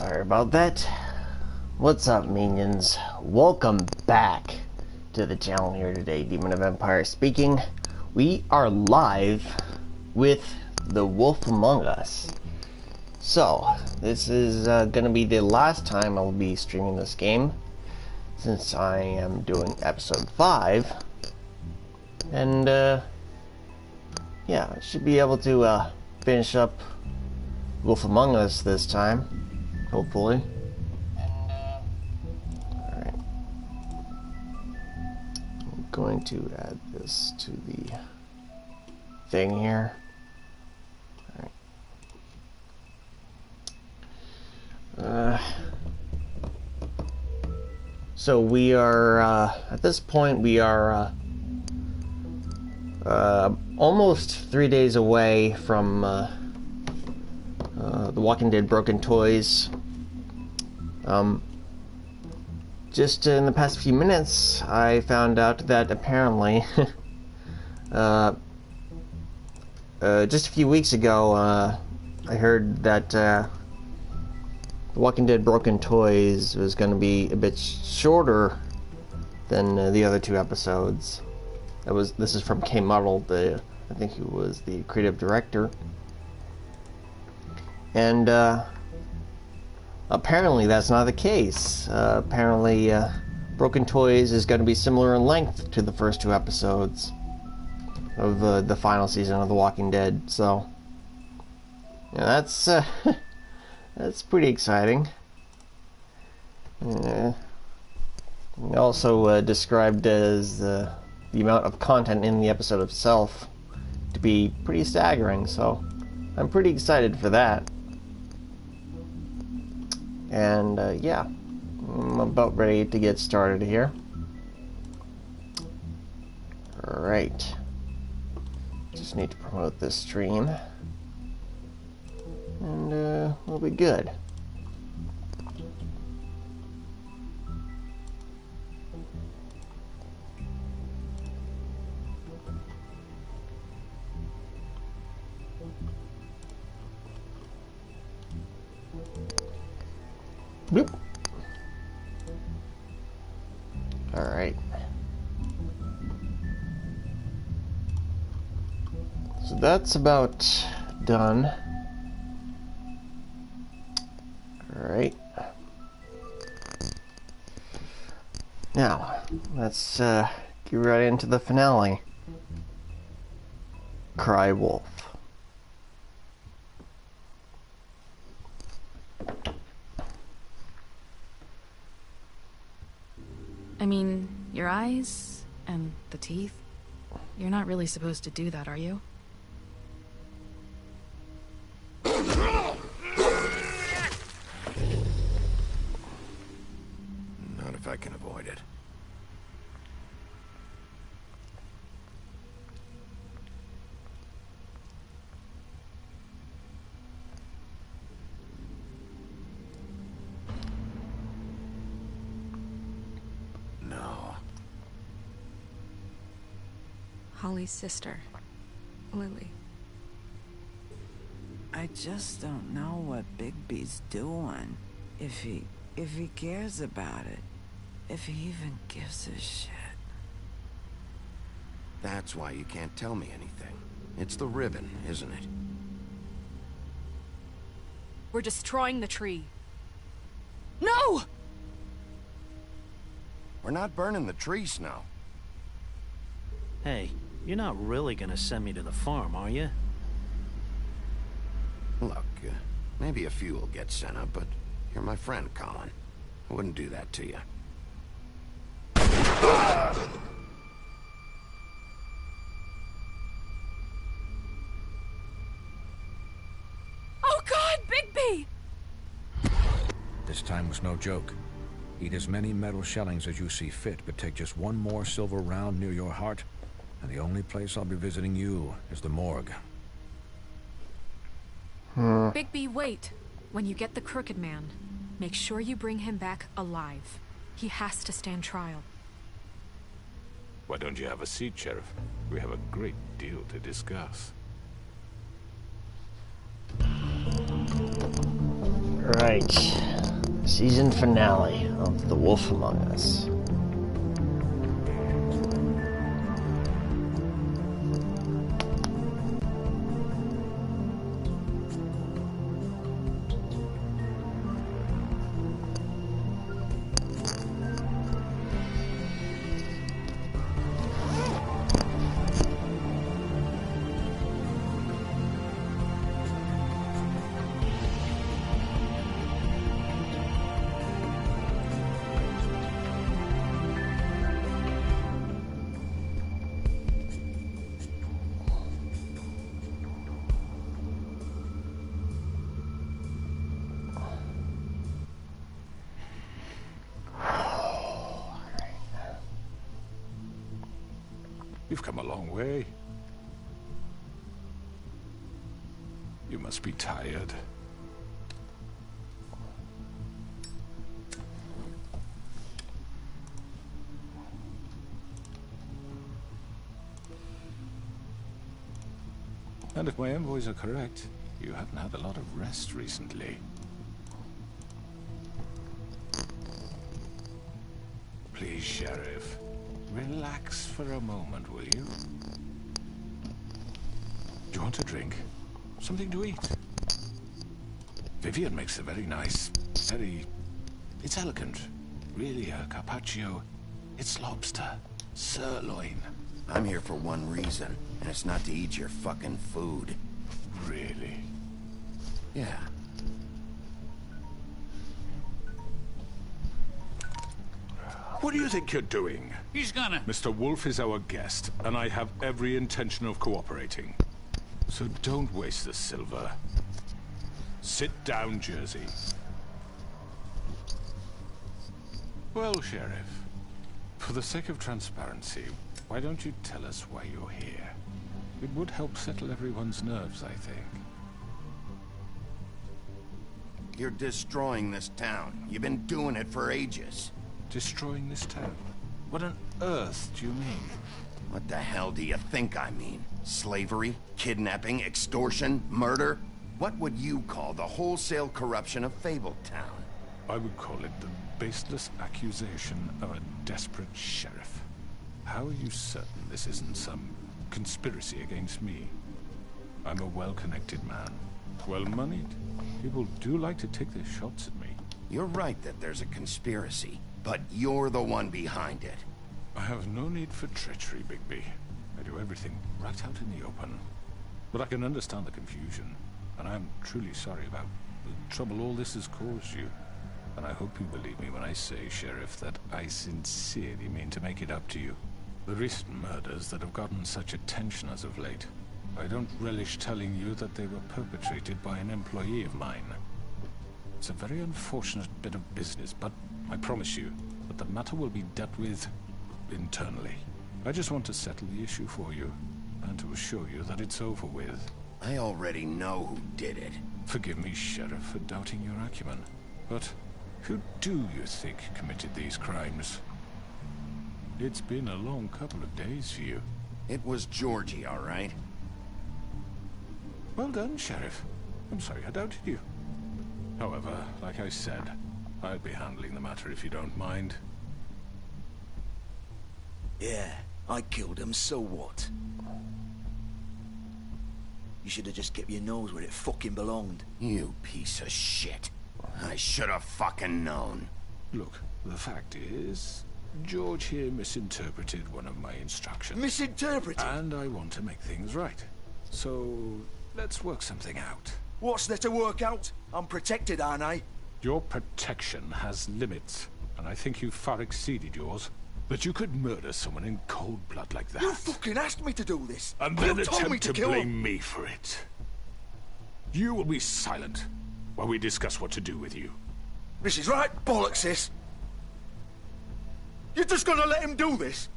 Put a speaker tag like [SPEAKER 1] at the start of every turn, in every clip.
[SPEAKER 1] Sorry about that. What's up, minions? Welcome back to the channel here today. Demon of Empire speaking. We are live with The Wolf Among Us. So, this is going to be the last time I'll be streaming this game, since I am doing episode 5. And, yeah, I should be able to finish up Wolf Among Us this time, hopefully. Alright. I'm going to add this to the thing here. Alright. So we are, at this point, we are almost 3 days away from The Walking Dead Broken Toys. Just in the past few minutes, I found out that apparently, just a few weeks ago, I heard that The Walking Dead Broken Toys was going to be a bit shorter than the other 2 episodes. This is from K Muddle, I think he was the creative director. And apparently that's not the case. Apparently Broken Toys is going to be similar in length to the first 2 episodes of the final season of The Walking Dead. So yeah, that's that's pretty exciting. Also described as the amount of content in the episode itself to be pretty staggering, so I'm pretty excited for that. And yeah, I'm about ready to get started here. Alright, just need to promote this stream, and we'll be good. Bloop. Alright. So that's about done. Alright. Now, let's get right into the finale. Cry Wolf.
[SPEAKER 2] I mean, your eyes and the teeth. You're not really supposed to do that, are you?
[SPEAKER 3] Not if I can avoid it.
[SPEAKER 4] Holly's sister, Lily.
[SPEAKER 5] I just don't know what Bigby's doing. If he cares about it. If he even gives a shit.
[SPEAKER 3] That's why you can't tell me anything. It's the ribbon, isn't it?
[SPEAKER 6] We're destroying the tree. No!
[SPEAKER 3] We're not burning the tree, Snow.
[SPEAKER 7] Hey, you're not really gonna send me to the farm, are you?
[SPEAKER 3] Look, maybe a few will get sent up, but you're my friend, Colin. I wouldn't do that to you.
[SPEAKER 6] Oh God, Bigby!
[SPEAKER 8] This time was no joke. Eat as many metal shellings as you see fit, but take just one more silver round near your heart, and the only place I'll be visiting you is the morgue.
[SPEAKER 6] Bigby, wait. When you get the Crooked Man, make sure you bring him back alive. He has to stand trial.
[SPEAKER 9] Why don't you have a seat, Sheriff? We have a great deal to discuss.
[SPEAKER 1] Right. Season finale of The Wolf Among Us.
[SPEAKER 9] You've come a long way. You must be tired. And if my envoys are correct, you haven't had a lot of rest recently. Please, Sheriff. Relax for a moment, will you? Do you want a drink? Something to eat? Vivian makes a very nice, it's elegant. Really, a carpaccio. It's lobster. Sirloin.
[SPEAKER 3] I'm here for one reason, and it's not to eat your fucking food.
[SPEAKER 9] Really?
[SPEAKER 3] Yeah.
[SPEAKER 9] What do you think you're doing?
[SPEAKER 10] He's gonna...
[SPEAKER 9] Mr. Wolf is our guest, and I have every intention of cooperating. So don't waste the silver. Sit down, Jersey. Well, Sheriff, for the sake of transparency, why don't you tell us why you're here? It would help settle everyone's nerves, I think.
[SPEAKER 3] You're destroying this town. You've been doing it for ages.
[SPEAKER 9] Destroying this town? What on earth do you mean?
[SPEAKER 3] What the hell do you think I mean? Slavery? Kidnapping? Extortion? Murder? What would you call the wholesale corruption of Fabletown?
[SPEAKER 9] I would call it the baseless accusation of a desperate sheriff. How are you certain this isn't some conspiracy against me? I'm a well-connected man, well-moneyed. People do like to take their shots at me.
[SPEAKER 3] You're right that there's a conspiracy, but you're the one behind it.
[SPEAKER 9] I have no need for treachery, Bigby. I do everything right out in the open. But I can understand the confusion, and I am truly sorry about the trouble all this has caused you. And I hope you believe me when I say, Sheriff, that I sincerely mean to make it up to you. The recent murders that have gotten such attention as of late, I don't relish telling you that they were perpetrated by an employee of mine. It's a very unfortunate bit of business, but I promise you that the matter will be dealt with internally. I just want to settle the issue for you, and to assure you that it's over with.
[SPEAKER 3] I already know who did it.
[SPEAKER 9] Forgive me, Sheriff, for doubting your acumen, but who do you think committed these crimes? It's been a long couple of days for you.
[SPEAKER 3] It was Georgie, all right?
[SPEAKER 9] Well done, Sheriff. I'm sorry I doubted you. However, like I said, I'll be handling the matter if you don't mind.
[SPEAKER 10] Yeah, I killed him, so what? You should have just kept your nose where it fucking belonged.
[SPEAKER 3] You piece of shit. I should have fucking known.
[SPEAKER 9] Look, the fact is, George here misinterpreted one of my instructions.
[SPEAKER 10] Misinterpreted?
[SPEAKER 9] And I want to make things right. So, let's work something out.
[SPEAKER 10] What's there to work out? I'm protected, aren't I?
[SPEAKER 9] Your protection has limits, and I think you've far exceeded yours. That you could murder someone in cold blood like that.
[SPEAKER 10] You fucking asked me to do this.
[SPEAKER 9] And then
[SPEAKER 10] you told me
[SPEAKER 9] attempt to blame me for it. You will be silent while we discuss what to do with you.
[SPEAKER 10] This is right bollocks, sis. You're just gonna let him do this?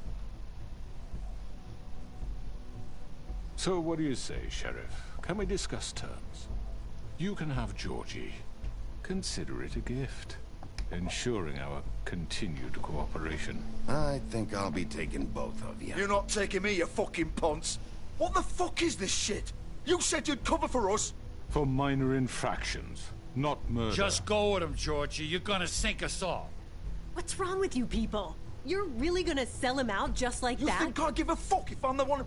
[SPEAKER 9] So what do you say, Sheriff? Can we discuss terms? You can have Georgie. Consider it a gift, ensuring our continued cooperation.
[SPEAKER 3] I think I'll be taking both of you.
[SPEAKER 10] You're not taking me, you fucking ponce. What the fuck is this shit? You said you'd cover for us.
[SPEAKER 9] For minor infractions. not murder.
[SPEAKER 11] Just go with him, Georgie. You're gonna sink us all.
[SPEAKER 12] What's wrong with you people? You're really gonna sell him out just like that?
[SPEAKER 10] You think I give a fuck if I'm the one...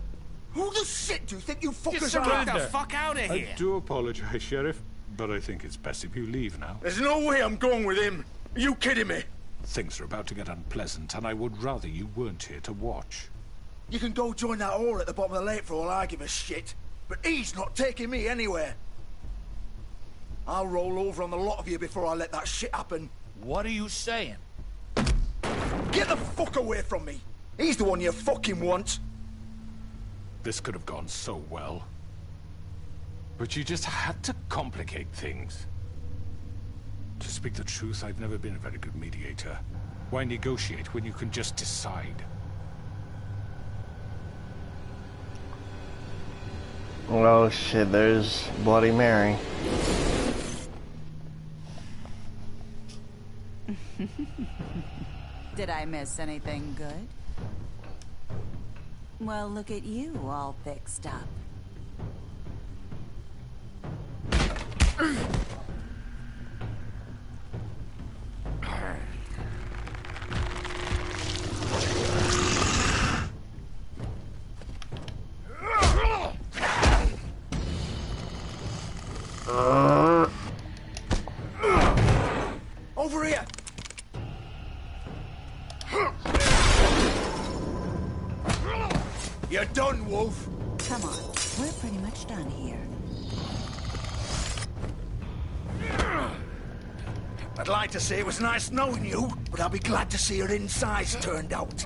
[SPEAKER 10] Who the shit do you think you fuckers are?
[SPEAKER 11] Get the fuck out of here!
[SPEAKER 9] I do apologize, Sheriff, but I think it's best if you leave now.
[SPEAKER 10] There's no way I'm going with him. Are you kidding me?
[SPEAKER 9] Things are about to get unpleasant, and I would rather you weren't here to watch.
[SPEAKER 10] You can go join that whore at the bottom of the lake for all I give a shit. But he's not taking me anywhere. I'll roll over on the lot of you before I let that shit happen.
[SPEAKER 11] What are you saying?
[SPEAKER 10] Get the fuck away from me! He's the one you fucking want!
[SPEAKER 9] This could have gone so well. But you just had to complicate things. To speak the truth, I've never been a very good mediator. Why negotiate when you can just decide?
[SPEAKER 1] Oh shit, there's Bloody Mary.
[SPEAKER 13] Did I miss anything good? Well, look at you, all fixed up.
[SPEAKER 10] Over here! You're done, Wolf!
[SPEAKER 13] Come on, we're pretty much done here.
[SPEAKER 10] I'd like to say it was nice knowing you, but I'll be glad to see your insides turned out.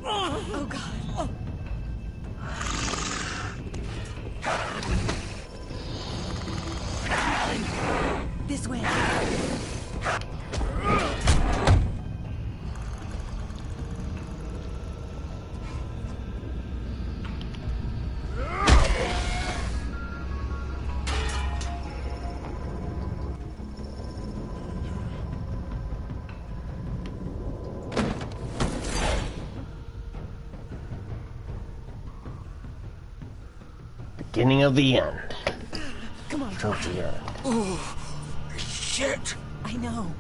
[SPEAKER 12] Oh, God. Oh. This way.
[SPEAKER 1] Beginning of the end.
[SPEAKER 12] Come on.
[SPEAKER 1] Trophy end.
[SPEAKER 10] Oh, shit!
[SPEAKER 12] I know.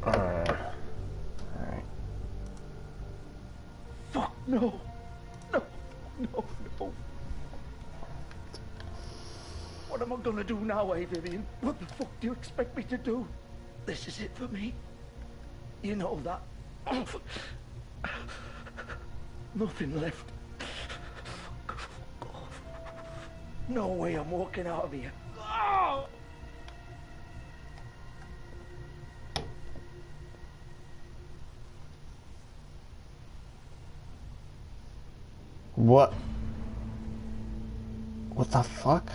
[SPEAKER 1] Alright.
[SPEAKER 10] Fuck, no. No, no, no. What am I gonna do now, Vivian? What the fuck do you expect me to do? This is it for me. You know that. Nothing left. Fuck off. No way I'm walking out of here.
[SPEAKER 1] What? What the fuck?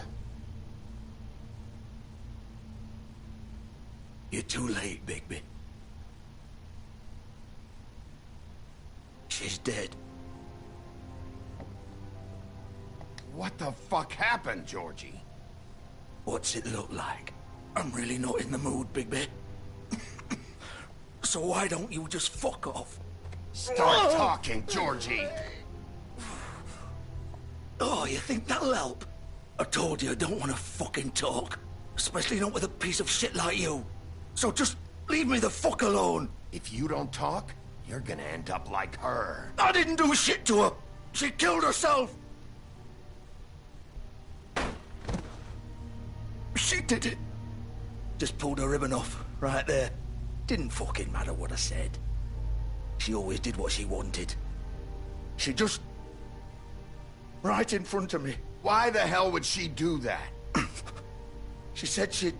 [SPEAKER 10] You're too late, Bigby. She's dead.
[SPEAKER 3] What the fuck happened, Georgie?
[SPEAKER 10] What's it look like? I'm really not in the mood, Bigby. So why don't you just fuck off?
[SPEAKER 3] Start talking, Georgie!
[SPEAKER 10] Oh, you think that'll help? I told you I don't want to fucking talk. Especially not with a piece of shit like you. So just leave me the fuck alone.
[SPEAKER 3] If you don't talk, you're gonna end up like her.
[SPEAKER 10] I didn't do shit to her. She killed herself. She did it. Just pulled her ribbon off, right there. Didn't fucking matter what I said. She always did what she wanted. She just... right in front of me.
[SPEAKER 3] Why the hell would she do that?
[SPEAKER 10] She said she'd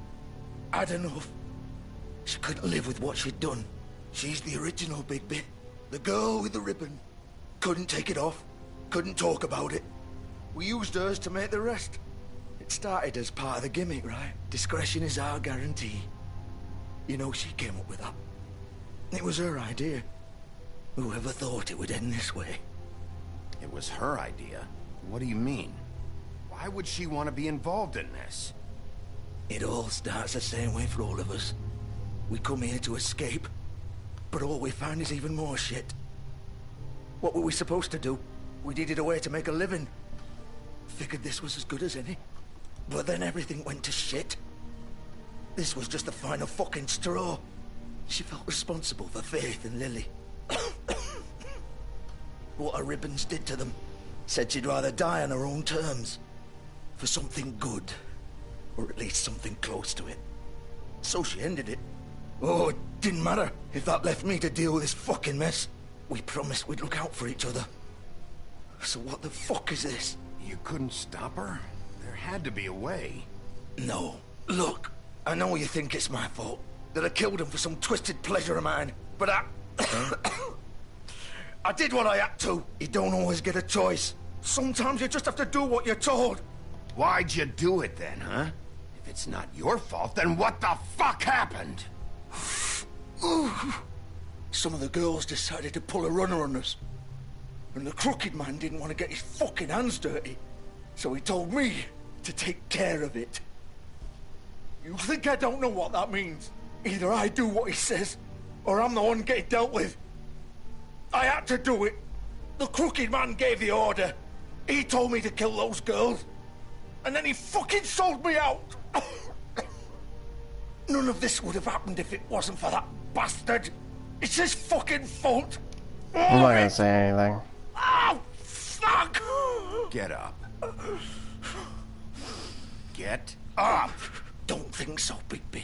[SPEAKER 10] had enough. She couldn't live with what she'd done. She's the original Bigby. The girl with the ribbon. Couldn't take it off. Couldn't talk about it. We used hers to make the rest. It started as part of the gimmick, right? Discretion is our guarantee. You know, she came up with that. It was her idea. Whoever thought it would end this way?
[SPEAKER 3] It was her idea? What do you mean? Why would she want to be involved in this?
[SPEAKER 10] It all starts the same way for all of us. We come here to escape, but all we find is even more shit. What were we supposed to do? We needed a way to make a living. Figured this was as good as any. But then everything went to shit. This was just the final fucking straw. She felt responsible for Faith and Lily. What her ribbons did to them. Said she'd rather die on her own terms. For something good. Or at least something close to it. So she ended it. Oh, it didn't matter if that left me to deal with this fucking mess. We promised we'd look out for each other. So what the fuck is this?
[SPEAKER 3] You couldn't stop her? There had to be a way.
[SPEAKER 10] No. Look, I know you think it's my fault. That I killed him for some twisted pleasure of mine. But I did what I had to. You don't always get a choice. Sometimes you just have to do what you're told.
[SPEAKER 3] Why'd you do it then, huh? If it's not your fault, then what the fuck happened?
[SPEAKER 10] Some of the girls decided to pull a runner on us. And the crooked man didn't want to get his fucking hands dirty. So he told me to take care of it. You think I don't know what that means? Either I do what he says, or I'm the one getting dealt with. I had to do it. The crooked man gave the order. He told me to kill those girls. And then he fucking sold me out. None of this would have happened if it wasn't for that bastard. It's his fucking fault.
[SPEAKER 1] I'm not gonna say anything.
[SPEAKER 10] Oh, fuck!
[SPEAKER 3] Get up. Get up!
[SPEAKER 10] Don't think so, Bigby.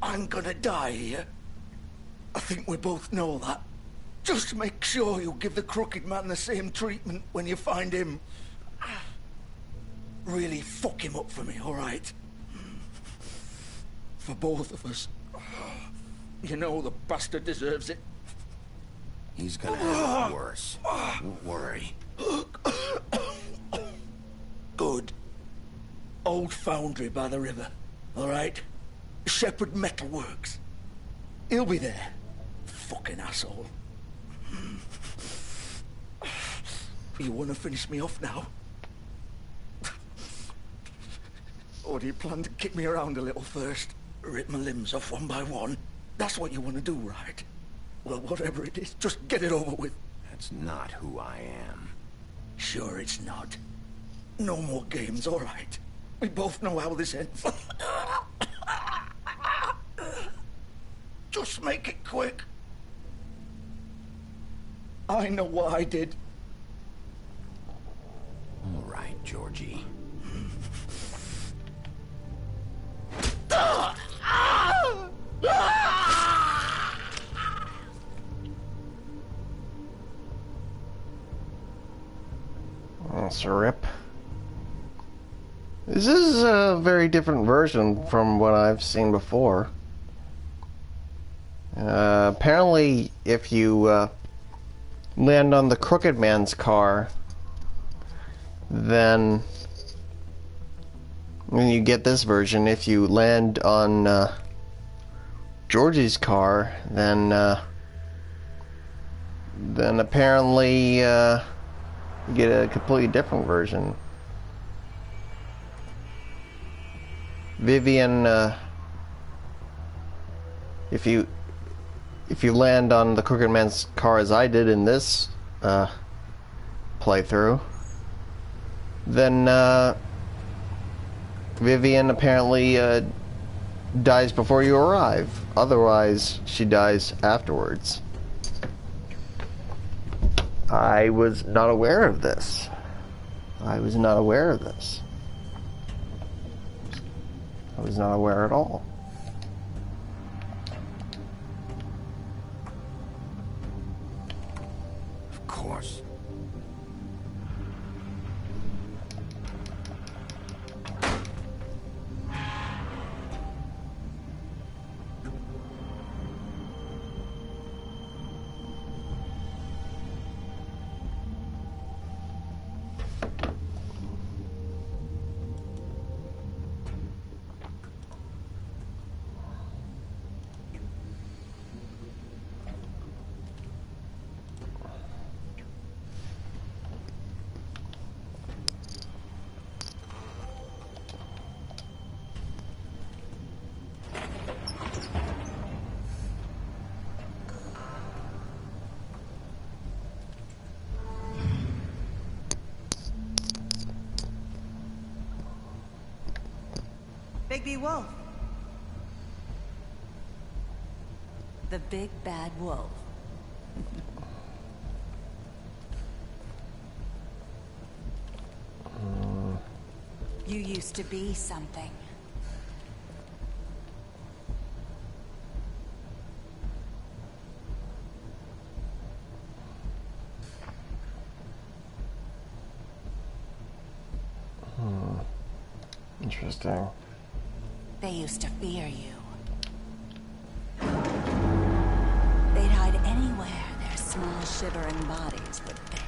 [SPEAKER 10] I'm gonna die here. I think we both know that. Just make sure you give the crooked man the same treatment when you find him. Really fuck him up for me, all right? For both of us. You know the bastard deserves it.
[SPEAKER 3] He's gonna have it worse. Don't worry.
[SPEAKER 10] Good. Old foundry by the river, all right? Shepherd Metalworks. He'll be there. Fucking asshole. You want to finish me off now? Or do you plan to kick me around a little first? Rip my limbs off one by one? That's what you want to do, right? Well, whatever it is, just get it over with.
[SPEAKER 3] That's not who I am.
[SPEAKER 10] Sure it's not. No more games, all right? We both know how this ends. Just make it quick. I know what I did.
[SPEAKER 3] All right, Georgie.
[SPEAKER 1] That's a rip. This is a very different version from what I've seen before. Apparently, if you land on the Crooked Man's car, then when you get this version, if you land on Georgie's car, then apparently you get a completely different version. Vivian, if you land on the Crooked Man's car as I did in this playthrough, then Vivian apparently dies before you arrive. Otherwise, she dies afterwards. I was not aware of this. I was not aware of this. I was not aware at all.
[SPEAKER 3] Of course.
[SPEAKER 13] Bigby Wolf. The big bad wolf. You used to be something.
[SPEAKER 1] Interesting.
[SPEAKER 13] They used to fear you. They'd hide anywhere their small, shivering bodies would fit.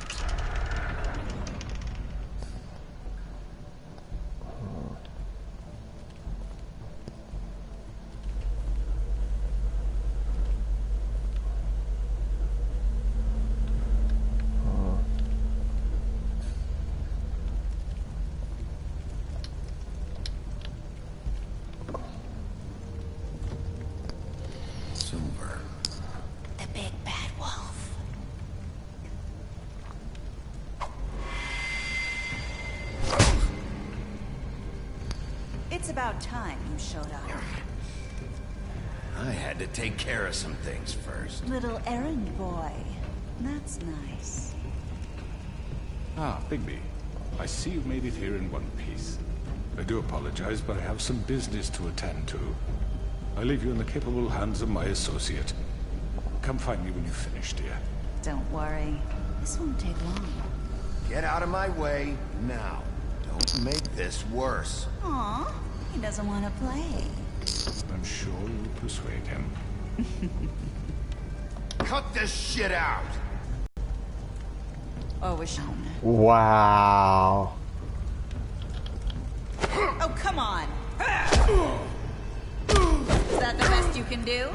[SPEAKER 13] The big bad wolf. It's about time you showed up.
[SPEAKER 3] I had to take care of some things first.
[SPEAKER 13] Little errand boy. That's nice.
[SPEAKER 9] Ah, Bigby. I see you made it here in one piece. I do apologize, but I have some business to attend to. I leave you in the capable hands of my associate. Come find me when you've finished, dear.
[SPEAKER 13] Don't worry. This won't take long.
[SPEAKER 3] Get out of my way now. Don't make this worse.
[SPEAKER 13] Aw, he doesn't want to play.
[SPEAKER 9] I'm sure you'll persuade him.
[SPEAKER 3] Cut this shit out!
[SPEAKER 13] Or was shown.
[SPEAKER 1] Wow.
[SPEAKER 13] Oh, come on! Is that the best you can do?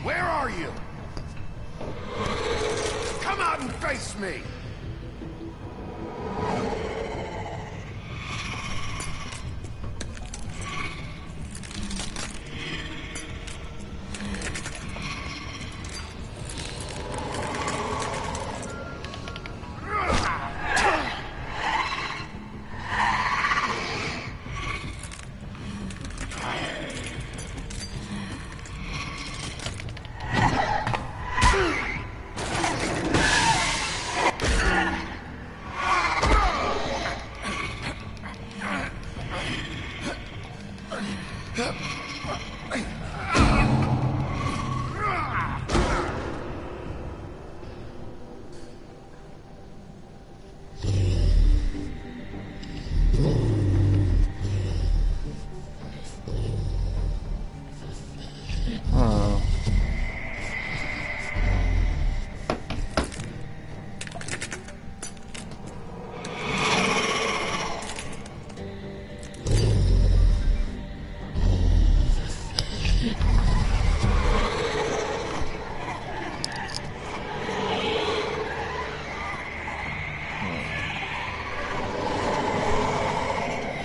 [SPEAKER 3] Where are you? Come out and face me!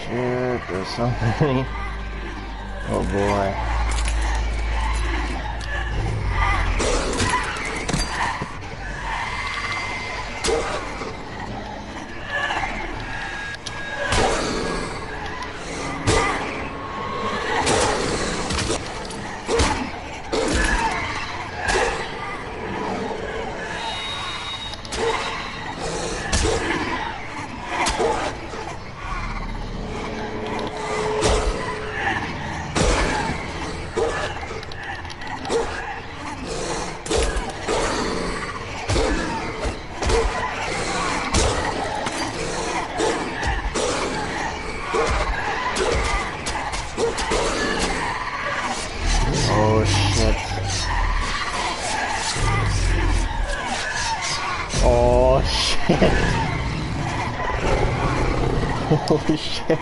[SPEAKER 1] Shit, there's so many. Oh boy. Oh shit. Oh shit. Holy shit.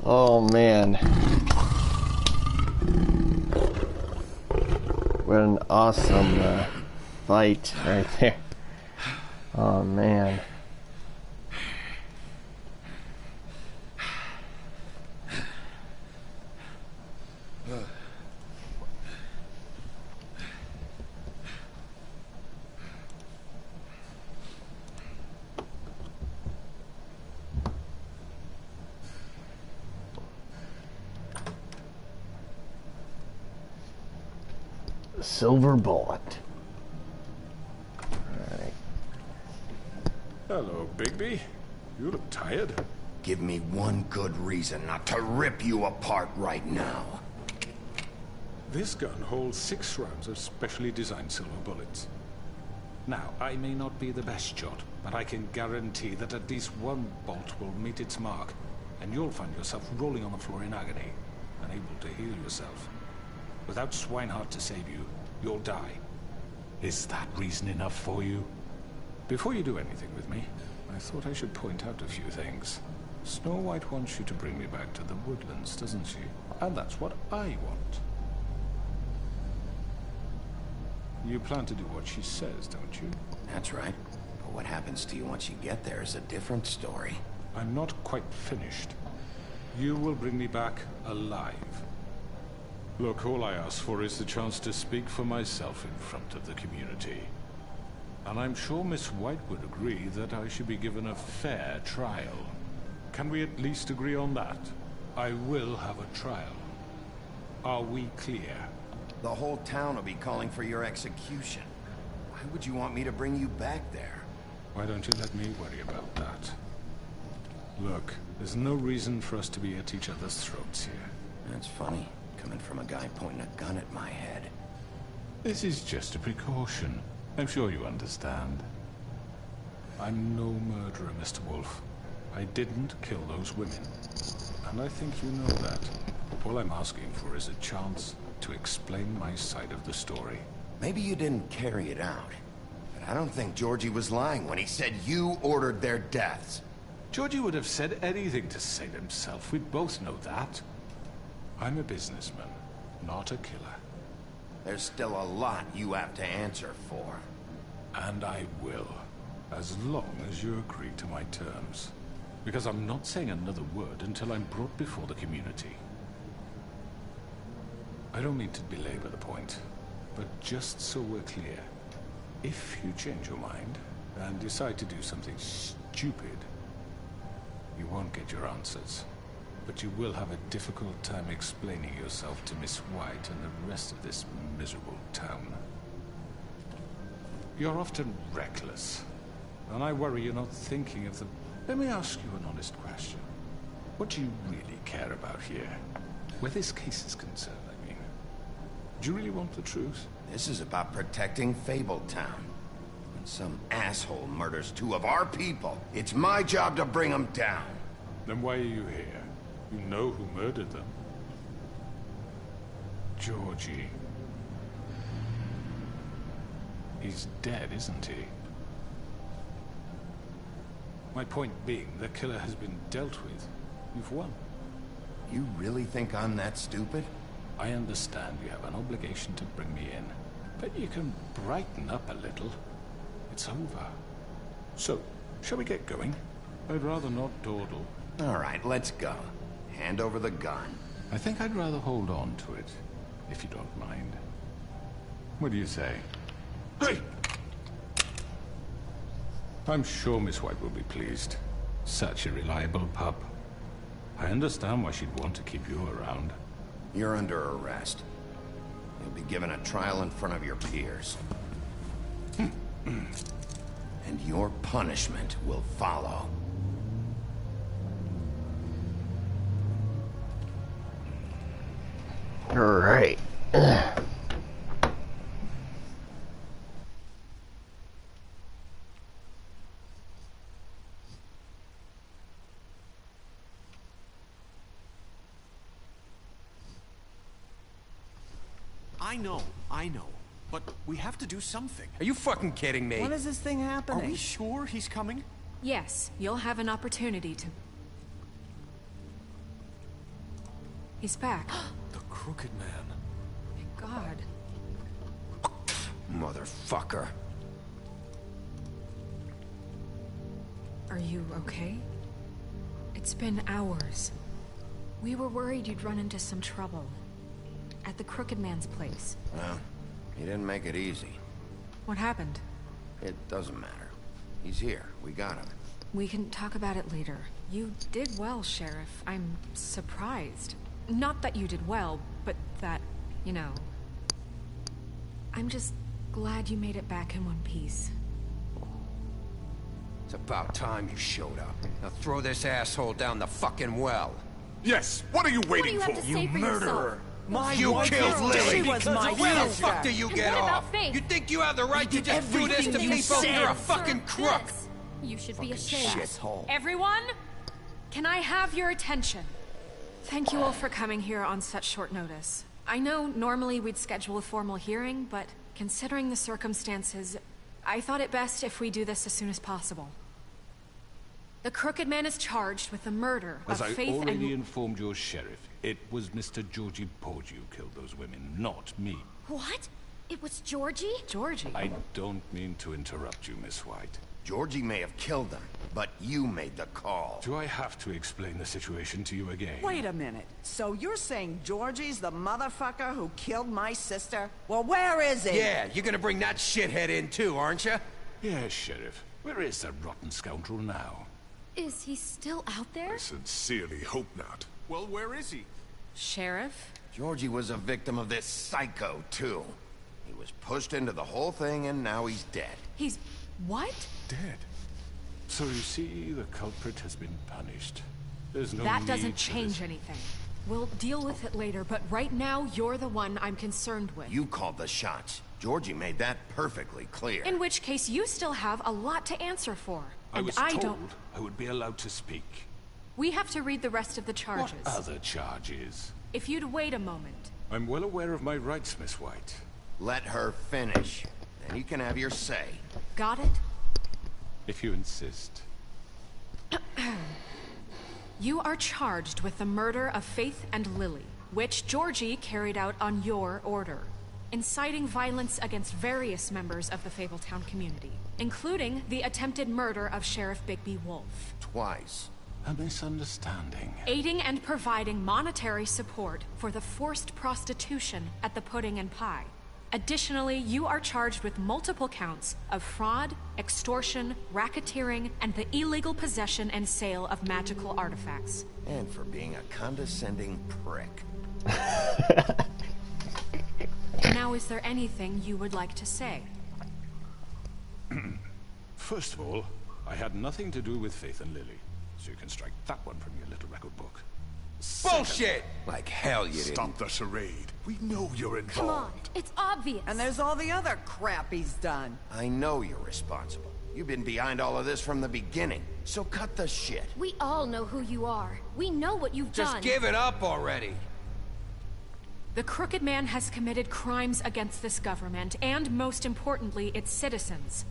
[SPEAKER 1] Oh man. What an awesome fight right there. Oh man. silver bullet. Alright.
[SPEAKER 9] Hello, Bigby. You look tired.
[SPEAKER 3] Give me one good reason not to rip you apart right now.
[SPEAKER 9] This gun holds 6 rounds of specially designed silver bullets. Now, I may not be the best shot, but I can guarantee that at least one bolt will meet its mark, and you'll find yourself rolling on the floor in agony, unable to heal yourself. Without Swinehart to save you, you'll die. Is that reason enough for you? Before you do anything with me, I thought I should point out a few things. Snow White wants you to bring me back to the woodlands, doesn't she? And that's what I want. You plan to do what she says, don't you?
[SPEAKER 3] That's right. But what happens to you once you get there is a different story.
[SPEAKER 9] I'm not quite finished. You will bring me back alive. Look, all I ask for is the chance to speak for myself in front of the community. And I'm sure Miss White would agree that I should be given a fair trial. Can we at least agree on that? I will have a trial. Are we clear?
[SPEAKER 3] The whole town will be calling for your execution. Why would you want me to bring you back there?
[SPEAKER 9] Why don't you let me worry about that? Look, there's no reason for us to be at each other's throats here.
[SPEAKER 3] That's funny, coming from a guy pointing a gun at my head.
[SPEAKER 9] This is just a precaution. I'm sure you understand. I'm no murderer, Mr. Wolf. I didn't kill those women. And I think you know that. All I'm asking for is a chance to explain my side of the story.
[SPEAKER 3] Maybe you didn't carry it out. But I don't think Georgie was lying when he said you ordered their deaths.
[SPEAKER 9] Georgie would have said anything to save himself. We both know that. I'm a businessman, not a killer.
[SPEAKER 3] There's still a lot you have to answer for.
[SPEAKER 9] And I will, as long as you agree to my terms. Because I'm not saying another word until I'm brought before the community. I don't mean to belabor the point, but just so we're clear, if you change your mind and decide to do something stupid, you won't get your answers. But you will have a difficult time explaining yourself to Miss White and the rest of this miserable town. You're often reckless, and I worry you're not thinking of the... Let me ask you an honest question. What do you really care about here? Where this case is concerned, I mean. Do you really want the truth?
[SPEAKER 3] This is about protecting Fabletown. When some asshole murders 2 of our people, it's my job to bring them down.
[SPEAKER 9] Then why are you here? You know who murdered them. Georgie. He's dead, isn't he? My point being, the killer has been dealt with. You've won.
[SPEAKER 3] You really think I'm that stupid?
[SPEAKER 9] I understand you have an obligation to bring me in, but you can brighten up a little. It's over. So, shall we get going? I'd rather not dawdle.
[SPEAKER 3] All right, let's go. Hand over the gun.
[SPEAKER 9] I think I'd rather hold on to it, if you don't mind. What do you say? Hey! I'm sure Miss White will be pleased. Such a reliable pup. I understand why she'd want to keep you around.
[SPEAKER 3] You're under arrest. You'll be given a trial in front of your peers. And your punishment will follow.
[SPEAKER 1] All right.
[SPEAKER 14] I know. But we have to do something.
[SPEAKER 3] Are you fucking kidding me?
[SPEAKER 5] When is this thing happening?
[SPEAKER 14] Are we sure he's coming?
[SPEAKER 6] Yes, you'll have an opportunity to... He's back.
[SPEAKER 14] The Crooked Man.
[SPEAKER 6] My God.
[SPEAKER 3] Motherfucker.
[SPEAKER 6] Are you okay? It's been hours. We were worried you'd run into some trouble. At the Crooked Man's place.
[SPEAKER 3] Well, he didn't make it easy.
[SPEAKER 6] What happened?
[SPEAKER 3] It doesn't matter. He's here. We got him.
[SPEAKER 6] We can talk about it later. You did well, Sheriff. I'm surprised. Not that you did well, but that, you know... I'm just glad you made it back in one piece.
[SPEAKER 15] It's about time you showed up. Now throw this asshole down the fucking well.
[SPEAKER 9] Yes, what are you waiting
[SPEAKER 12] What do you have to say for yourself?
[SPEAKER 15] You killed Lily!
[SPEAKER 5] was my
[SPEAKER 15] Where the
[SPEAKER 5] sister.
[SPEAKER 15] fuck do you
[SPEAKER 12] And
[SPEAKER 15] get
[SPEAKER 12] what about
[SPEAKER 15] off?
[SPEAKER 12] Faith?
[SPEAKER 15] You think you have the right to just do this to people? You're a fucking crook!
[SPEAKER 12] This. You should be ashamed.
[SPEAKER 15] Shithole.
[SPEAKER 6] Everyone, can I have your attention? Thank you all for coming here on such short notice. I know normally we'd schedule a formal hearing, but considering the circumstances, I thought it best if we do this as soon as possible. The Crooked Man is charged with the murder
[SPEAKER 9] As
[SPEAKER 6] of
[SPEAKER 9] I
[SPEAKER 6] Faith
[SPEAKER 9] already
[SPEAKER 6] and...
[SPEAKER 9] informed your sheriff, it was Mr. Georgie Porge who killed those women, not me.
[SPEAKER 12] What? It was Georgie?
[SPEAKER 6] Georgie?
[SPEAKER 9] I don't mean to interrupt you, Miss White.
[SPEAKER 3] Georgie may have killed them, but you made the call.
[SPEAKER 9] Do I have to explain the situation to you again?
[SPEAKER 5] Wait a minute. So you're saying Georgie's the motherfucker who killed my sister? Well, where is he?
[SPEAKER 15] Yeah, you're gonna bring that shithead in too, aren't you?
[SPEAKER 9] Yes, Sheriff. Where is that rotten scoundrel now?
[SPEAKER 12] Is he still out there?
[SPEAKER 14] I sincerely hope not.
[SPEAKER 11] Well, where is he?
[SPEAKER 6] Sheriff?
[SPEAKER 3] Georgie was a victim of this psycho, too. He was pushed into the whole thing, and now he's dead.
[SPEAKER 6] He's... what?
[SPEAKER 9] Dead. So you see, the culprit has been punished. There's no
[SPEAKER 6] That
[SPEAKER 9] need
[SPEAKER 6] doesn't
[SPEAKER 9] for
[SPEAKER 6] change
[SPEAKER 9] this.
[SPEAKER 6] anything. We'll deal with it later, but right now, you're the one I'm concerned with.
[SPEAKER 3] You called the shots. Georgie made that perfectly clear.
[SPEAKER 6] In which case, you still have a lot to answer for.
[SPEAKER 9] I
[SPEAKER 6] And
[SPEAKER 9] was
[SPEAKER 6] I
[SPEAKER 9] told
[SPEAKER 6] don't...
[SPEAKER 9] I would be allowed to speak.
[SPEAKER 6] We have to read the rest of the charges.
[SPEAKER 9] What other charges?
[SPEAKER 6] If you'd wait a moment.
[SPEAKER 9] I'm well aware of my rights, Miss White.
[SPEAKER 3] Let her finish. Then you can have your say.
[SPEAKER 6] Got it?
[SPEAKER 9] If you insist.
[SPEAKER 6] You are charged with the murder of Faith and Lily, which Georgie carried out on your order, inciting violence against various members of the Fabletown community, including the attempted murder of Sheriff Bigby Wolf.
[SPEAKER 3] Twice.
[SPEAKER 9] A misunderstanding.
[SPEAKER 6] Aiding and providing monetary support for the forced prostitution at the Pudding and Pie. Additionally, you are charged with multiple counts of fraud, extortion, racketeering, and the illegal possession and sale of magical artifacts.
[SPEAKER 3] And for being a condescending prick.
[SPEAKER 6] Now, is there anything you would like to say?
[SPEAKER 9] First of all, I had nothing to do with Faith and Lily, so you can strike that one from your little record book.
[SPEAKER 15] Bullshit! Like hell you didn't.
[SPEAKER 14] Stop the charade. We know you're involved.
[SPEAKER 12] Come on, it's obvious.
[SPEAKER 5] And there's all the other crap he's done.
[SPEAKER 3] I know you're responsible. You've been behind all of this from the beginning, so cut the shit.
[SPEAKER 12] We all know who you are. We know what you've
[SPEAKER 15] Just
[SPEAKER 12] done.
[SPEAKER 15] give it up already.
[SPEAKER 6] The Crooked Man has committed crimes against this government, and most importantly, its citizens.